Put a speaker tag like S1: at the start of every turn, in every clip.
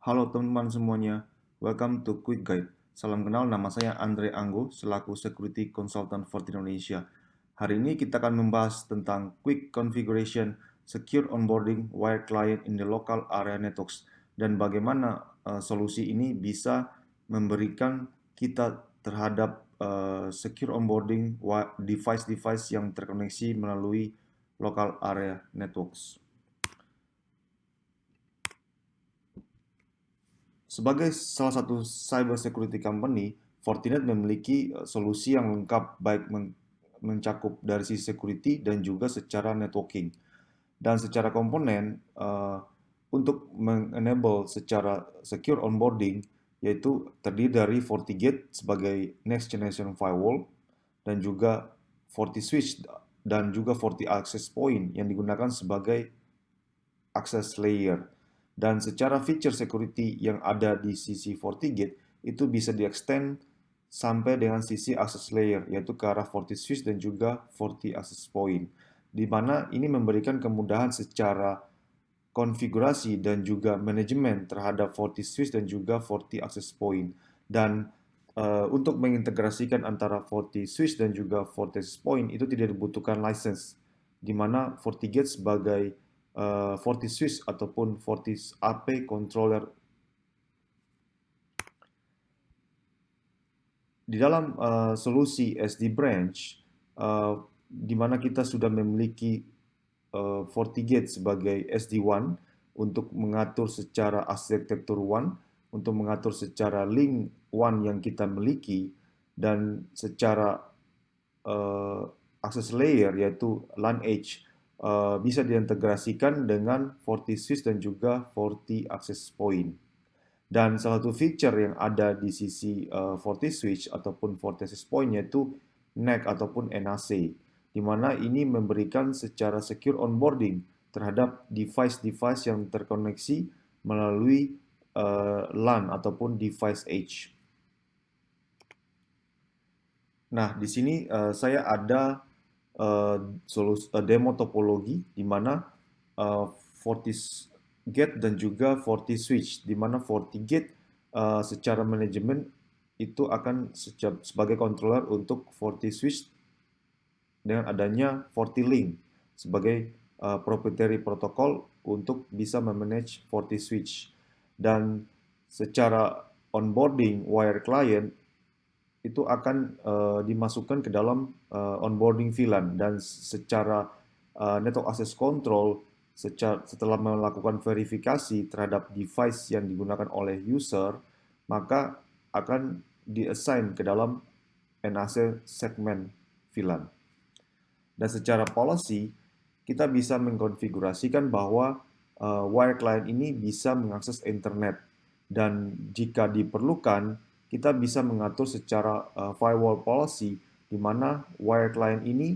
S1: Halo teman-teman semuanya, welcome to Quick Guide. Salam kenal, nama saya Andre Anggo, selaku Security Consultant Fortinet Indonesia. Hari ini kita akan membahas tentang Quick Configuration Secure Onboarding Wire Client in the Local Area Networks, dan bagaimana solusi ini bisa memberikan kita terhadap secure onboarding device-device yang terkoneksi melalui local area networks. Sebagai salah satu cyber security company, Fortinet memiliki solusi yang lengkap, baik mencakup dari sisi security dan juga secara networking. Dan secara komponen, untuk mengenable secara secure onboarding, yaitu terdiri dari FortiGate sebagai next generation firewall, dan juga FortiSwitch dan juga FortiAccess Point yang digunakan sebagai access layer. Dan secara feature security yang ada di sisi FortiGate itu bisa di-extend sampai dengan sisi access layer, yaitu ke arah FortiSwitch dan juga FortiAccess Point, di mana ini memberikan kemudahan secara konfigurasi dan juga manajemen terhadap FortiSwitch dan juga FortiAccess Point. Dan untuk mengintegrasikan antara FortiSwitch dan juga FortiAccess Point itu tidak dibutuhkan license, di mana FortiGate sebagai FortiSwitch ataupun FortiAP controller. Di dalam solusi SD branch, di mana kita sudah memiliki FortiGate sebagai SD-WAN untuk mengatur secara arsitektur WAN, untuk mengatur secara link WAN yang kita miliki, dan secara access layer yaitu LAN edge bisa diintegrasikan dengan FortiSwitch dan juga FortiAccess Point. Dan salah satu feature yang ada di sisi FortiSwitch ataupun FortiAccess Point yaitu NAC ataupun NAC, di mana ini memberikan secara secure onboarding terhadap device-device yang terkoneksi melalui LAN ataupun device edge. Nah, di sini saya ada demo topologi di mana FortiGate dan juga FortiSwitch, di mana FortiGate secara manajemen itu akan sebagai controller untuk FortiSwitch dengan adanya FortiLink sebagai proprietary protocol untuk bisa memanage FortiSwitch. Dan secara onboarding wire client itu akan dimasukkan ke dalam onboarding VLAN, dan secara network access control setelah melakukan verifikasi terhadap device yang digunakan oleh user, maka akan di-assign ke dalam NAC segmen VLAN. Dan secara policy, kita bisa mengkonfigurasikan bahwa wire client ini bisa mengakses internet, dan jika diperlukan kita bisa mengatur secara firewall policy di mana wire client ini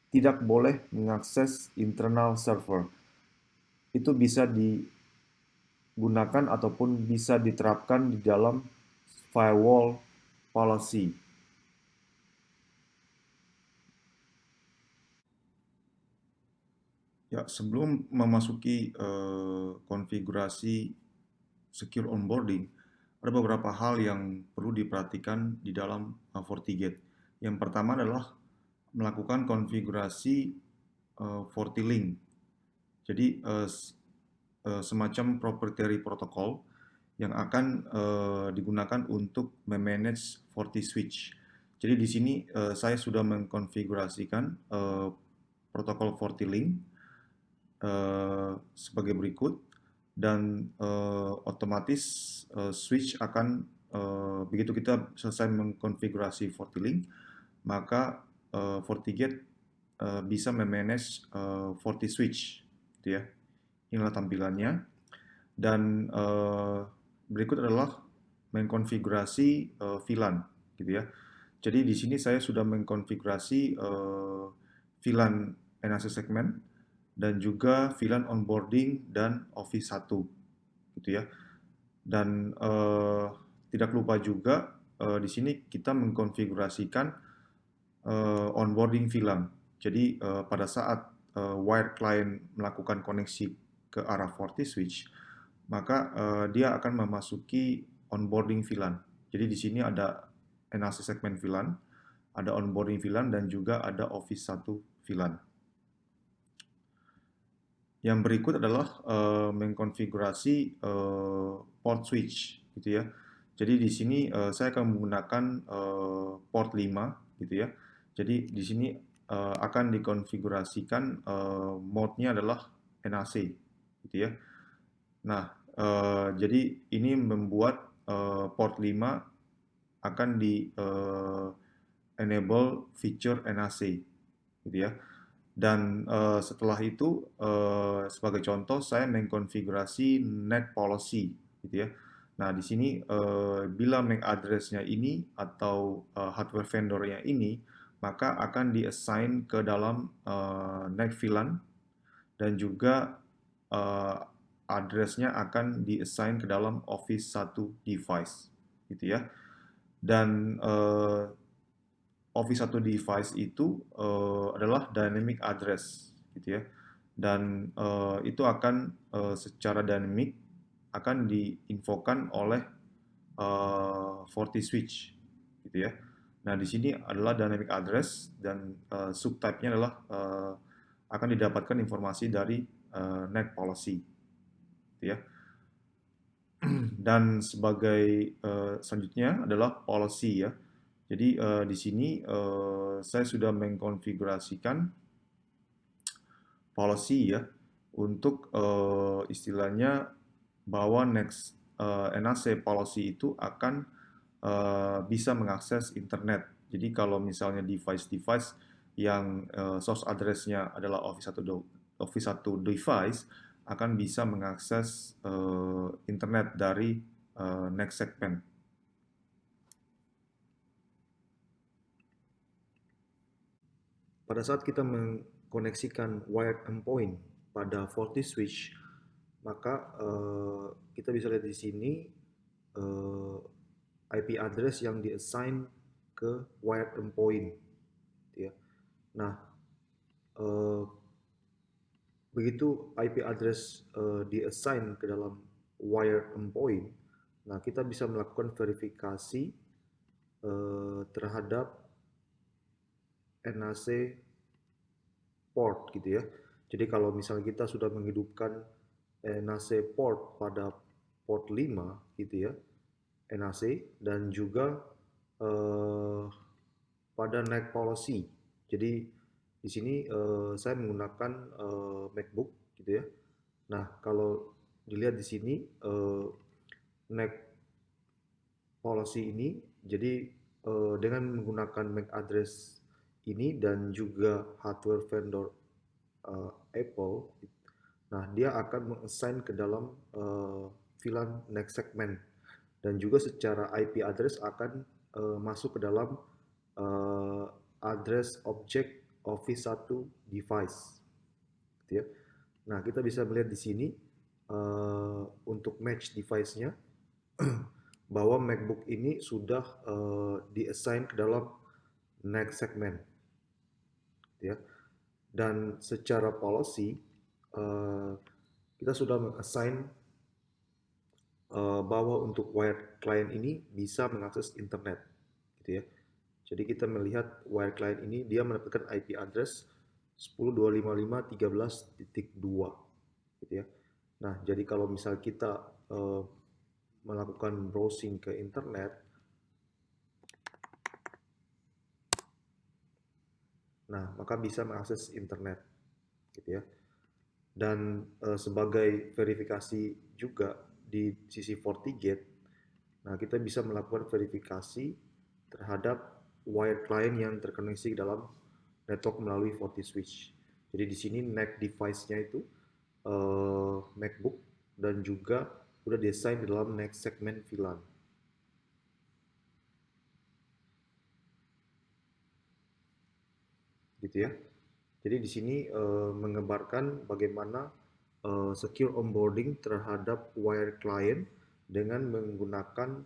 S1: tidak boleh mengakses internal server. Itu bisa digunakan ataupun bisa diterapkan di dalam firewall policy. Ya, sebelum memasuki konfigurasi secure onboarding, ada beberapa hal yang perlu diperhatikan di dalam FortiGate. Yang pertama adalah melakukan konfigurasi FortiLink. Jadi semacam proprietary protocol yang akan digunakan untuk memanage FortiSwitch. Jadi di sini saya sudah mengkonfigurasikan protokol FortiLink sebagai berikut. Dan otomatis switch akan begitu kita selesai mengkonfigurasi FortiLink, maka FortiGate bisa memanage FortiSwitch, gitu ya. Inilah tampilannya. Dan berikut adalah mengkonfigurasi VLAN, gitu ya. Jadi di sini saya sudah mengkonfigurasi VLAN NAC segment dan juga VLAN onboarding dan Office 1, gitu ya. Dan tidak lupa juga di sini kita mengkonfigurasikan onboarding VLAN. Jadi pada saat wire client melakukan koneksi ke arah FortiSwitch, maka dia akan memasuki onboarding VLAN. Jadi di sini ada NAC segmen VLAN, ada onboarding VLAN, dan juga ada Office 1 VLAN. Yang berikut adalah mengkonfigurasi port switch, gitu ya. Jadi di sini saya akan menggunakan port 5, gitu ya. Jadi di sini akan dikonfigurasikan mode-nya adalah NAC, gitu ya. Nah, jadi ini membuat port 5 akan di enable feature NAC, gitu ya. Dan setelah itu, sebagai contoh, saya mengkonfigurasi NAC policy, gitu ya. Nah, di sini bila MAC address-nya ini atau hardware vendor-nya ini, maka akan di-assign ke dalam NAC VLAN, dan juga address-nya akan di-assign ke dalam Office 1 device, gitu ya. Dan Office 1 device itu adalah dynamic address, gitu ya. Dan itu akan secara dynamic akan diinfokan oleh FortiSwitch, gitu ya. Nah, di sini adalah dynamic address, dan subtype-nya adalah akan didapatkan informasi dari NAC policy, gitu ya. Dan sebagai selanjutnya adalah policy, ya. Jadi di sini saya sudah mengkonfigurasikan policy, ya, untuk istilahnya bahwa next NAC policy itu akan bisa mengakses internet. Jadi kalau misalnya device-device yang source address-nya adalah Office 1 device akan bisa mengakses internet dari next segment. Pada saat kita mengkoneksikan wired endpoint pada FortiSwitch, maka kita bisa lihat di sini IP address yang diassign ke wired endpoint, ya. Nah, begitu IP address diassign ke dalam wired endpoint, nah kita bisa melakukan verifikasi terhadap NAC port, gitu ya. Jadi kalau misalnya kita sudah menghidupkan NAC port pada port 5, gitu ya, NAC, dan juga pada NAC policy. Jadi di sini saya menggunakan MacBook, gitu ya. Nah, kalau dilihat di sini NAC policy ini, jadi dengan menggunakan MAC address ini dan juga hardware vendor Apple, nah dia akan meng-assign ke dalam VLAN next segment, dan juga secara IP address akan masuk ke dalam address object Office 1 device, gitu ya. Nah, kita bisa melihat di sini untuk match device-nya bahwa MacBook ini sudah di-assign ke dalam next segment, gitu ya. Dan secara policy kita sudah meng-assign bahwa untuk wired client ini bisa mengakses internet, gitu ya. Jadi kita melihat wired client ini dia mendapatkan IP address 10.255.13.2, gitu ya. Nah, jadi kalau misal kita melakukan browsing ke internet, nah maka bisa mengakses internet, gitu ya. Dan sebagai verifikasi juga di sisi FortiGate, nah kita bisa melakukan verifikasi terhadap wired client yang terkoneksi dalam network melalui FortiSwitch. Jadi di sini NAC device-nya itu MacBook, dan juga udah desain di dalam next segment VLAN, gitu ya. Jadi di sini menggambarkan bagaimana secure onboarding terhadap wired client dengan menggunakan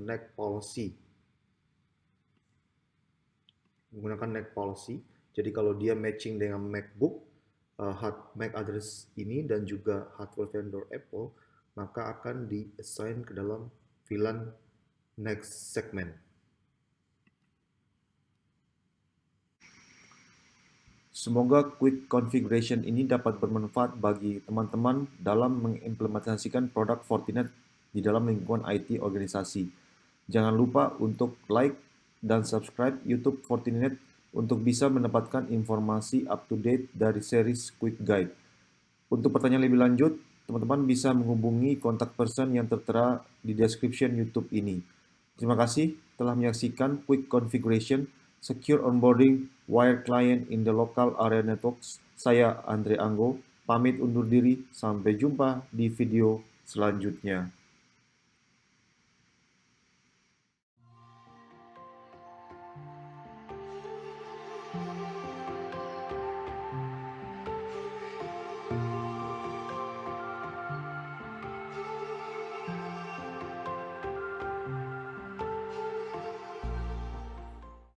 S1: NAC policy. Jadi kalau dia matching dengan MacBook, MAC address ini dan juga hardware vendor Apple, maka akan di-assign ke dalam VLAN next segment. Semoga quick configuration ini dapat bermanfaat bagi teman-teman dalam mengimplementasikan produk Fortinet di dalam lingkungan IT organisasi. Jangan lupa untuk like dan subscribe YouTube Fortinet untuk bisa mendapatkan informasi up-to-date dari series Quick Guide. Untuk pertanyaan lebih lanjut, teman-teman bisa menghubungi kontak person yang tertera di description YouTube ini. Terima kasih telah menyaksikan Quick Configuration Secure Onboarding Wire Client in the Local Area Networks. Saya Andre Anggo, pamit undur diri. Sampai jumpa di video selanjutnya.